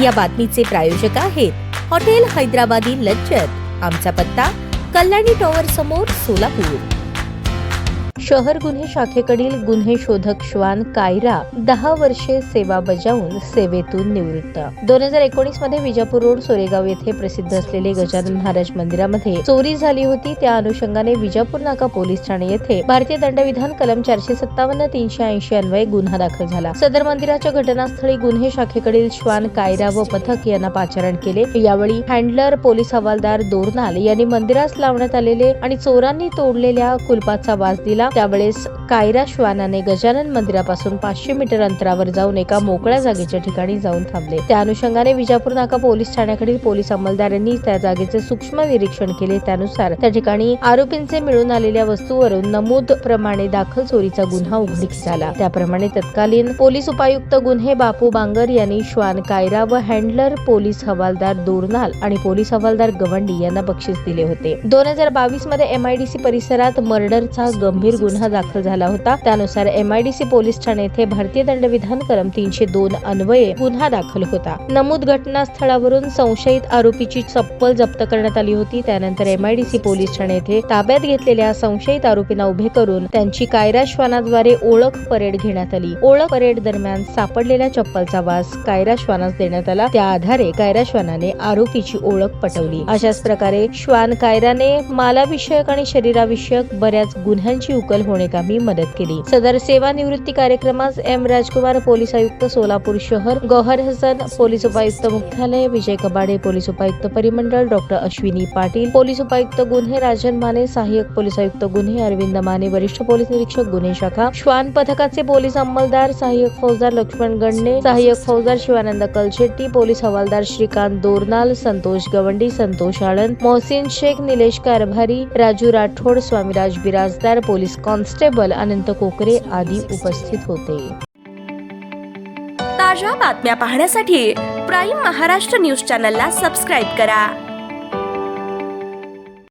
या बातमीचे प्रायोजक आहेत हॉटेल हैदराबादी लज्जत। आमचा पत्ता कल्याणी टॉवर समोर, सोलापूर। शहर गुन्हे शाखेकडील गुन्हे शोधक श्वान कायरा 10 वर्षे सेवा बजावून सेवेतून निवृत्त। 2019 मध्ये विजापूर रोड सोरेगाव येथे प्रसिद्ध असलेले गजानन महाराज मंदिरामध्ये चोरी झाली होती। त्या अनुषंगाने विजापूर नाका पोलीस ठाणे येथे भारतीय दंडविधान कलम 457 380 अन्वये गुन्हा दाखल झाला। सदर मंदिराच्या घटनास्थळी गुन्हे शाखेकडील श्वान कायरा व पथक यांना पाचारण केले। यावेळी हँडलर पोलीस हवालदार दोरनाल यांनी मंदिरास लावण्यात आलेले आणि चोरांनी तोडलेल्या कुलपाचा वास दिला। त्यावेळेस कायरा श्वानाने गजानन मंदिरापासून 500 मीटर अंतरावर जाऊन एका मोकळ्या जागेच्या ठिकाणी जाऊन थांबले। त्या अनुषंगाने विजापूर नाका पोलीस ठाण्याकडील पोलीस अंमलदारांनी त्या जागेचे सूक्ष्म निरीक्षण केले। त्यानुसार त्या ठिकाणी आरोपींचे मिळून आलेल्या वस्तूवरून नमूद प्रमाणे दाखल चोरीचा गुन्हा उघडकीस आला। त्याप्रमाणे तत्कालीन पोलीस उपायुक्त गुन्हे बापू बांगर यांनी श्वान कायरा व हँडलर पोलीस हवालदार दोरनाल आणि पोलीस हवालदार गवंडी यांना बक्षीस दिले होते। 2022 मध्ये MIDC परिसरात मर्डरचा गंभीर गुन्हा दाखल झाला होता। त्यानुसार MIDC पोलीस ठाणे येथे भारतीय दंडविधान कलम 302 अन्वये गुन्हा दाखल होता। नमूद घटनास्थळावरून संशयित आरोपीची चप्पल जप्त करण्यात आली होती। त्यानंतर MIDC पोलीस ठाणे येथे ताब्यात घेतलेल्या संशयित आरोपींना उभे करून त्यांची कायरा श्वानाद्वारे ओळख परेड घेण्यात आली। ओळख परेड दरम्यान सापडलेल्या चप्पलचा वास कायरा श्वानास देण्यात आला। त्या आधारे कायरा श्वानाने आरोपीची ओळख पटवली। अशाच प्रकारे श्वान कायराने मालाविषयक आणि शरीराविषयक बऱ्याच गुन्ह्यांची उकल होणेकामी मदत केली। सदर सेवानिवृत्ती कार्यक्रमास M राजकुमार पोलीस आयुक्त सोलापूर शहर, गौहर हसन पोलीस उपायुक्त मुख्यालय, विजय कबाडे पोलीस उपायुक्त परिमंडळ, डॉक्टर अश्विनी पाटील पोलीस उपायुक्त गुन्हे, राजन माने सहाय्यक पोलीस आयुक्त गुन्हे, अरविंद माने वरिष्ठ पोलीस निरीक्षक गुन्हे शाखा, श्वान पथकाचे पोलीस अंमलदार सहाय्यक फौजदार लक्ष्मण गणने, सहाय्यक फौजदार शिवानंद कलशेट्टी, पोलीस हवालदार श्रीकांत दोरनाल, संतोष गवंडी, संतोष आळंद, मोहसिन शेख, निलेश कारभारी, राजू राठोड, स्वामीराज बिराजदार, पोलीस कॉन्स्टेबल अनंत कोकरे आदी उपस्थित होते। ताज्या बातम्या पाहण्यासाठी प्राईम महाराष्ट्र न्यूज चॅनलला सबस्क्राईब करा।